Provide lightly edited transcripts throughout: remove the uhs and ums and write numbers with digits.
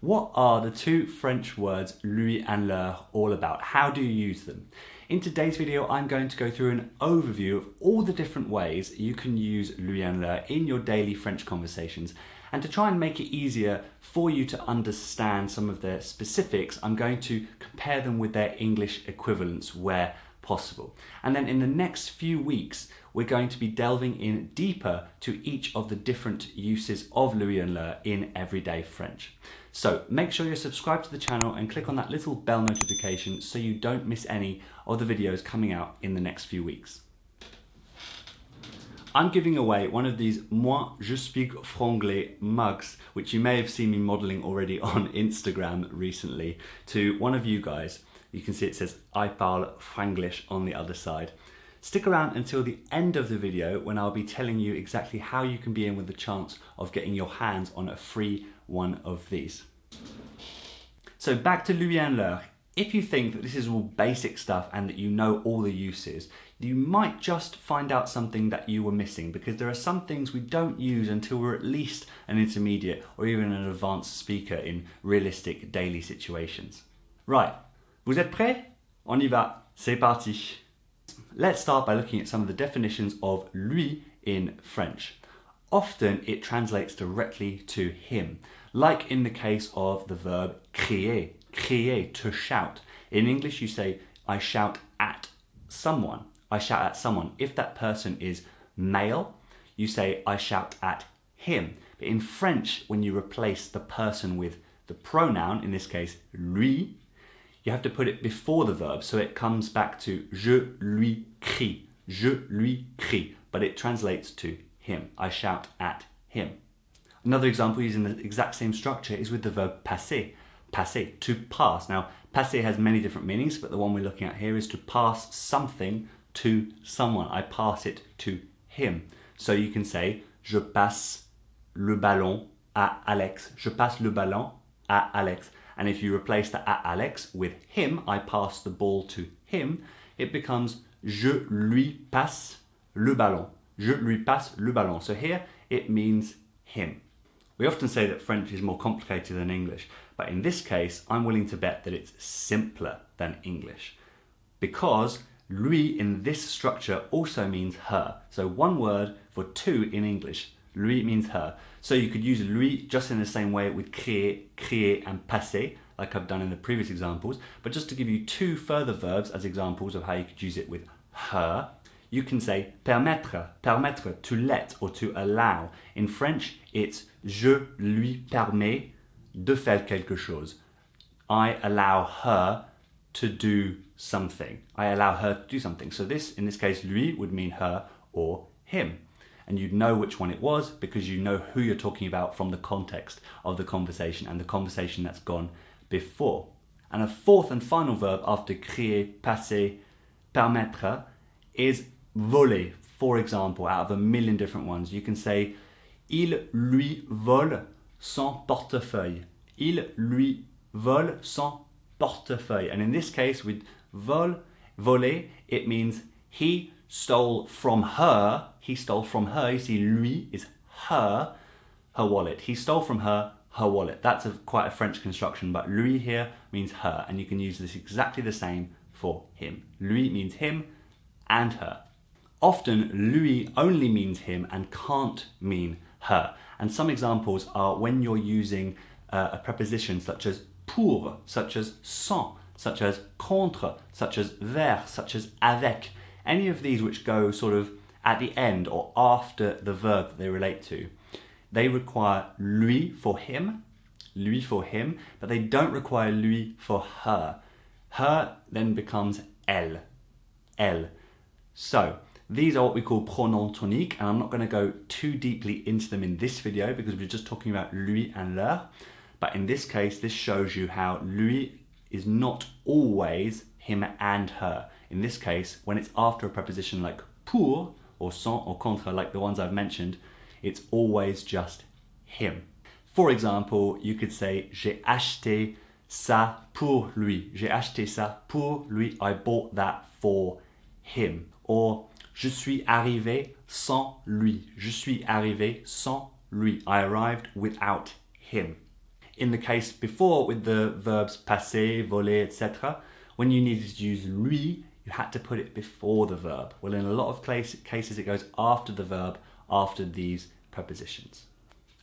What are the two French words LUI and LEUR all about? How do you use them? In today's video, I'm going to go through an overview of all the different ways you can use LUI and LEUR in your daily French conversations. And to try and make it easier for you to understand some of their specifics, I'm going to compare them with their English equivalents where possible. And then in the next few weeks, we're going to be delving in deeper to each of the different uses of LUI and LEUR in everyday French. So make sure you're subscribed to the channel and click on that little bell notification so you don't miss any of the videos coming out in the next few weeks. I'm giving away one of these Moi je speak franglais mugs, which you may have seen me modeling already on Instagram recently, to one of you guys. You can see it says I parle franglish on the other side. Stick around until the end of the video when I'll be telling you exactly how you can be in with the chance of getting your hands on a free one of these. So back to LUI and LEUR. If you think that this is all basic stuff and that you know all the uses, you might just find out something that you were missing, because there are some things we don't use until we're at least an intermediate or even an advanced speaker in realistic daily situations. Right, vous êtes prêts? On y va, c'est parti. Let's start by looking at some of the definitions of lui in French. Often it translates directly to him, like in the case of the verb crier, crier, to shout. In English you say, I shout at someone. I shout at someone. If that person is male, you say, I shout at him. But in French, when you replace the person with the pronoun, in this case, lui, you have to put it before the verb, so it comes back to je lui crie, je lui crie, but it translates to him. I shout at him. Another example using the exact same structure is with the verb passer, passer, to pass. Now, passer has many different meanings, but the one we're looking at here is to pass something to someone. I pass it to him. So you can say, je passe le ballon à Alex. Je passe le ballon à Alex. And if you replace the à Alex with him, I pass the ball to him, it becomes je lui passe le ballon. Je lui passe le ballon. So here it means him. We often say that French is more complicated than English, but in this case, I'm willing to bet that it's simpler than English, because lui in this structure also means her. So one word for two in English. Lui means her. So you could use lui just in the same way with crier, crier and passer, like I've done in the previous examples. But just to give you two further verbs as examples of how you could use it with her, you can say permettre, permettre, to let or to allow. In French, it's je lui permets de faire quelque chose. I allow her to do something. I allow her to do something. So this, in this case, lui would mean her or him. And you'd know which one it was because you know who you're talking about from the context of the conversation and the conversation that's gone before. And a fourth and final verb after crier, passer, permettre is voler. For example, out of a million different ones, you can say il lui vole son portefeuille. Il lui vole son portefeuille. And in this case, with vol, voler, it means he stole from her. He stole from her. You see, lui is her wallet. He stole from her wallet. That's quite a French construction, but lui here means her, and you can use this exactly the same for him. Lui means him and her. Often, lui only means him and can't mean her. And some examples are when you're using a preposition such as pour, such as sans, such as contre, such as vers, such as avec. Any of these which go sort of at the end or after the verb that they relate to, they require lui for him, but they don't require lui for her. Her then becomes elle, elle. So these are what we call pronoms toniques, and I'm not going to go too deeply into them in this video because we're just talking about LUI and LEUR. But in this case, this shows you how lui is not always him and her. In this case, when it's after a preposition like pour or sans or contre, like the ones I've mentioned, it's always just him. For example, you could say, j'ai acheté ça pour lui. J'ai acheté ça pour lui. I bought that for him. Or, je suis arrivé sans lui. Je suis arrivé sans lui. I arrived without him. In the case before with the verbs passer, voler, etc., when you needed to use lui, you had to put it before the verb. Well, in a lot of cases, it goes after the verb, after these prepositions.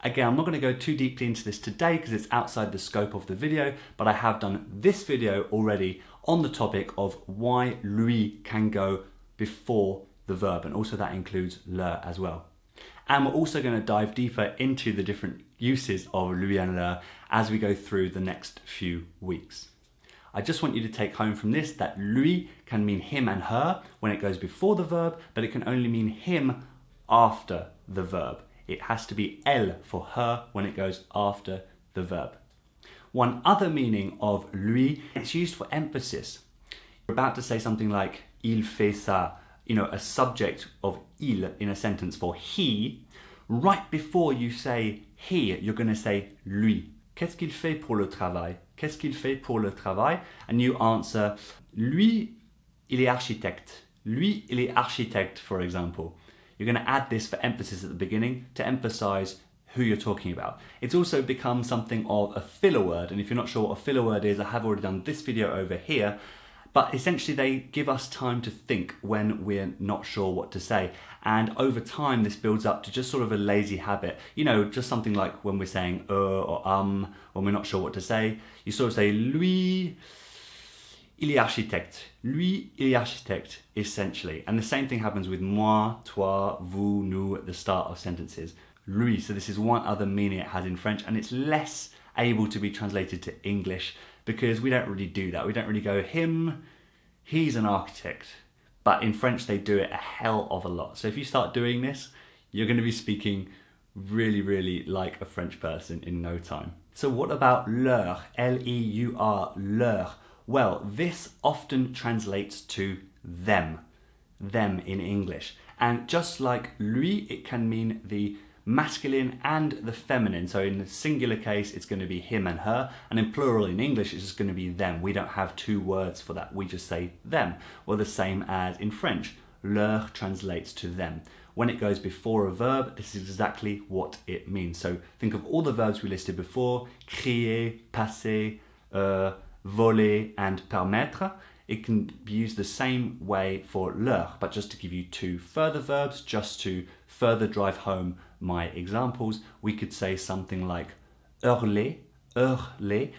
Again, I'm not going to go too deeply into this today because it's outside the scope of the video, but I have done this video already on the topic of why lui can go before the verb, and also that includes leur as well. And we're also going to dive deeper into the different uses of LUI and LEUR as we go through the next few weeks. I just want you to take home from this that lui can mean him and her when it goes before the verb, but it can only mean him after the verb. It has to be elle for her when it goes after the verb. One other meaning of lui, it's used for emphasis. You're about to say something like il fait ça, a subject of il in a sentence for he. Right before you say he, you're going to say lui. Qu'est-ce qu'il fait pour le travail? Qu'est-ce qu'il fait pour le travail? And you answer, lui, il est architecte. Lui, il est architecte, for example. You're going to add this for emphasis at the beginning to emphasize who you're talking about. It's also become something of a filler word, and if you're not sure what a filler word is, I have already done this video over here. But essentially they give us time to think when we're not sure what to say. And over time this builds up to just sort of a lazy habit. Just something like when we're saying or when we're not sure what to say. You sort of say lui, il est architecte. Lui, il est architecte, essentially. And the same thing happens with moi, toi, vous, nous at the start of sentences. Lui, so this is one other meaning it has in French, and it's less able to be translated to English because we don't really do that. We don't really go him, he's an architect. But in French they do it a hell of a lot. So if you start doing this, you're going to be speaking really, really like a French person in no time. So what about leur? L-E-U-R, leur. Well, this often translates to them in English. And just like lui, it can mean the masculine and the feminine. So in the singular case, it's going to be him and her. And in plural in English, it's just going to be them. We don't have two words for that. We just say them. Well, the same as in French. Leur translates to them. When it goes before a verb, this is exactly what it means. So think of all the verbs we listed before. Crier, passer, voler, and permettre. It can be used the same way for leur, but just to give you two further verbs, just to further drive home my examples, we could say something like hurler,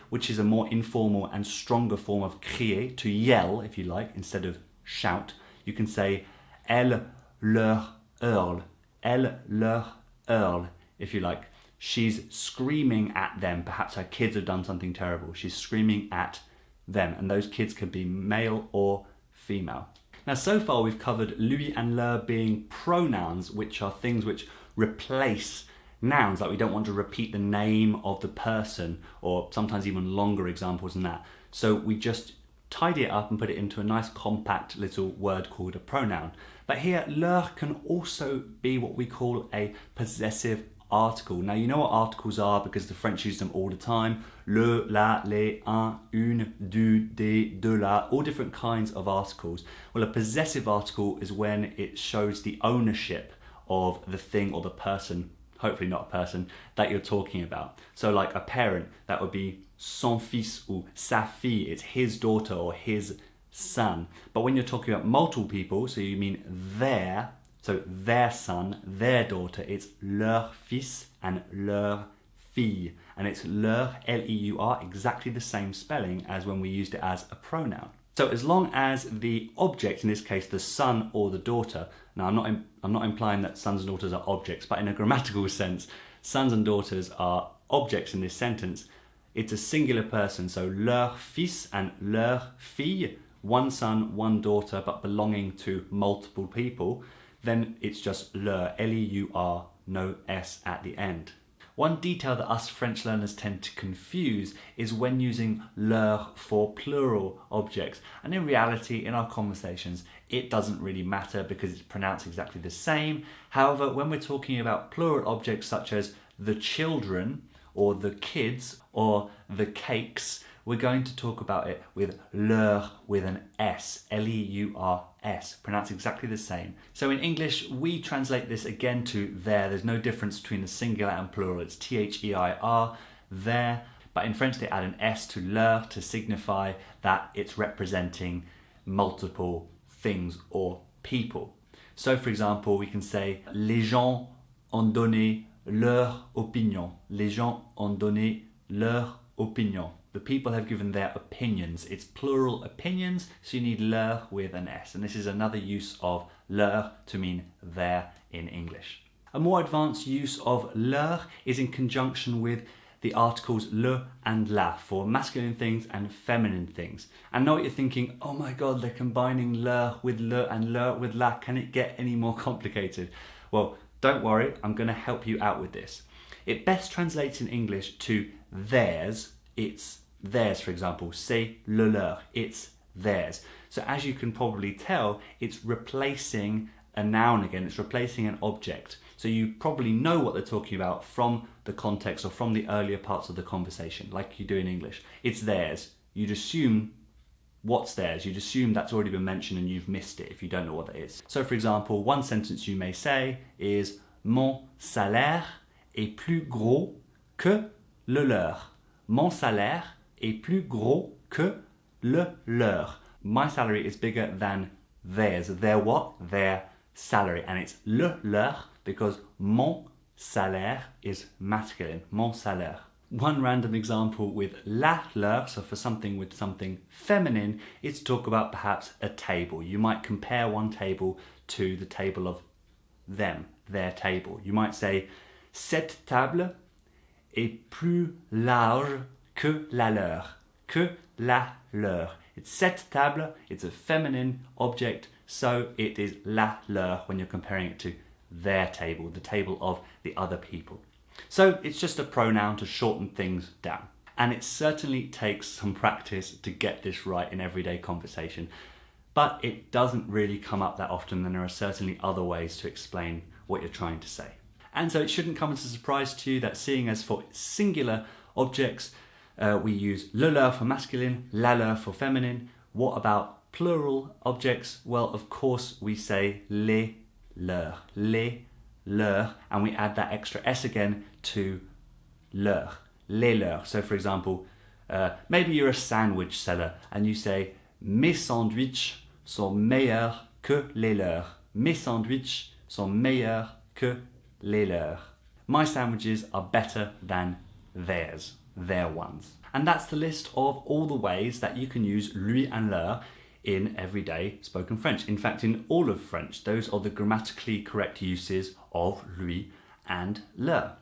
which is a more informal and stronger form of crier, to yell, if you like, instead of shout. You can say elle leur hurle, if you like. She's screaming at them. Perhaps her kids have done something terrible. She's screaming at them, and those kids could be male or female. Now, so far we've covered lui and leur being pronouns, which are things which replace nouns, like we don't want to repeat the name of the person, or sometimes even longer examples than that. So we just tidy it up and put it into a nice compact little word called a pronoun. But here, leur can also be what we call a possessive article. Now, you know what articles are because the French use them all the time. Le, la, les, un, une, du, des, de la, all different kinds of articles. Well, a possessive article is when it shows the ownership of the thing or the person, hopefully not a person, that you're talking about. So like a parent, that would be son fils ou sa fille, it's his daughter or his son. But when you're talking about multiple people, so you mean their, so their son, their daughter, it's leur fils and leur fille. And it's leur, L-E-U-R, exactly the same spelling as when we used it as a pronoun. So as long as the object, in this case the son or the daughter, now I'm not implying that sons and daughters are objects, but in a grammatical sense, sons and daughters are objects in this sentence. It's a singular person, so leur fils and leur fille, one son, one daughter, but belonging to multiple people, then it's just leur, L-E-U-R, no S at the end. One detail that us French learners tend to confuse is when using leur for plural objects. And in reality, in our conversations, it doesn't really matter because it's pronounced exactly the same. However, when we're talking about plural objects such as the children, or the kids, or the cakes, we're going to talk about it with leur with an S, L-E-U-R-S, pronounced exactly the same. So in English, we translate this again to their. There's no difference between the singular and plural. It's T-H-E-I-R, their. But in French, they add an S to leur to signify that it's representing multiple things or people. So for example, we can say les gens ont donné leur opinion. Les gens ont donné leur opinion. The people have given their opinions. It's plural opinions, so you need leur with an S. And this is another use of leur to mean their in English. A more advanced use of leur is in conjunction with the articles le and la for masculine things and feminine things. And know what you're thinking, oh my god, they're combining leur with le and leur with la. Can it get any more complicated? Well, don't worry, I'm going to help you out with this. It best translates in English to theirs. It's theirs, for example. C'est le leur. It's theirs. So as you can probably tell, it's replacing a noun again. It's replacing an object. So you probably know what they're talking about from the context or from the earlier parts of the conversation, like you do in English. It's theirs. You'd assume what's theirs. You'd assume that's already been mentioned and you've missed it if you don't know what that is. So for example, one sentence you may say is mon salaire est plus gros que le leur. Mon salaire est plus gros que le leur. My salary is bigger than theirs. Their what? Their salary. And it's le leur because mon salaire is masculine. Mon salaire. One random example with la leur, so for something with something feminine, is to talk about perhaps a table. You might compare one table to the table of them, their table. You might say, cette table est plus large que la leur. Que la leur. It's cette table, it's a feminine object, so it is la leur when you're comparing it to their table, the table of the other people. So it's just a pronoun to shorten things down. And it certainly takes some practice to get this right in everyday conversation, but it doesn't really come up that often, and there are certainly other ways to explain what you're trying to say. And so it shouldn't come as a surprise to you that seeing as for singular objects, we use le leur for masculine, la leur for feminine. What about plural objects? Well, of course we say les leurs, les leurs, and we add that extra S again to leur, les leurs. So for example, maybe you're a sandwich seller and you say mes sandwichs sont meilleurs que les leurs. Mes sandwichs sont meilleurs que les leurs. My sandwiches are better than theirs, their ones. And that's the list of all the ways that you can use LUI and LEUR in everyday spoken French. In fact, in all of French, those are the grammatically correct uses of LUI and LEUR.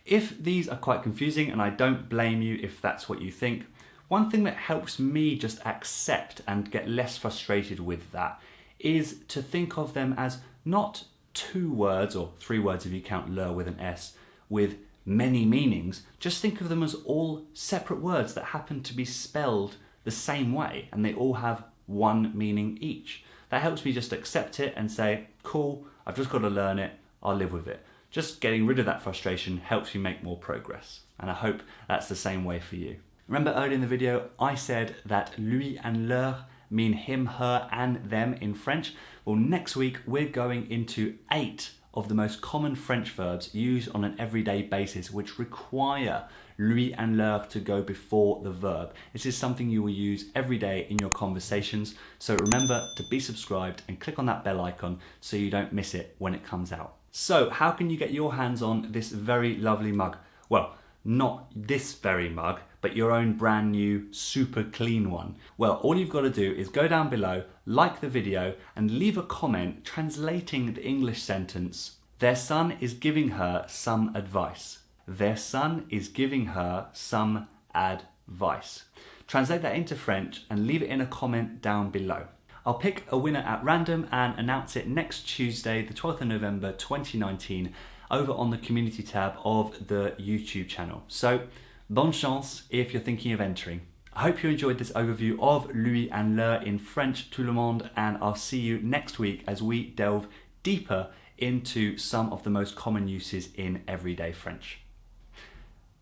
If these are quite confusing, and I don't blame you if that's what you think, one thing that helps me just accept and get less frustrated with that is to think of them as not two words, or three words if you count LEUR with an S, with many meanings. Just think of them as all separate words that happen to be spelled the same way, and they all have one meaning each. That helps me just accept it and say, cool, I've just got to learn it, I'll live with it. Just getting rid of that frustration helps you make more progress, and I hope that's the same way for you. Remember earlier in the video I said that LUI and LEUR mean him, her and them in French? Well, next week we're going into 8 of the most common French verbs used on an everyday basis which require LUI and LEUR to go before the verb. This is something you will use every day in your conversations, so remember to be subscribed and click on that bell icon so you don't miss it when it comes out. So how can you get your hands on this very lovely mug? Well, not this very mug, but your own brand new super clean one. Well, all you've got to do is go down below, like the video and leave a comment translating the English sentence, their son is giving her some advice. Their son is giving her some advice. Translate that into French and leave it in a comment down below. I'll pick a winner at random and announce it next Tuesday, the 12th of November 2019, over on the community tab of the YouTube channel. So, bonne chance if you're thinking of entering. I hope you enjoyed this overview of LUI and LEUR in French tout le monde, and I'll see you next week as we delve deeper into some of the most common uses in everyday French.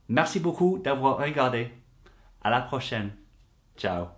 Merci beaucoup d'avoir regardé. À la prochaine. Ciao.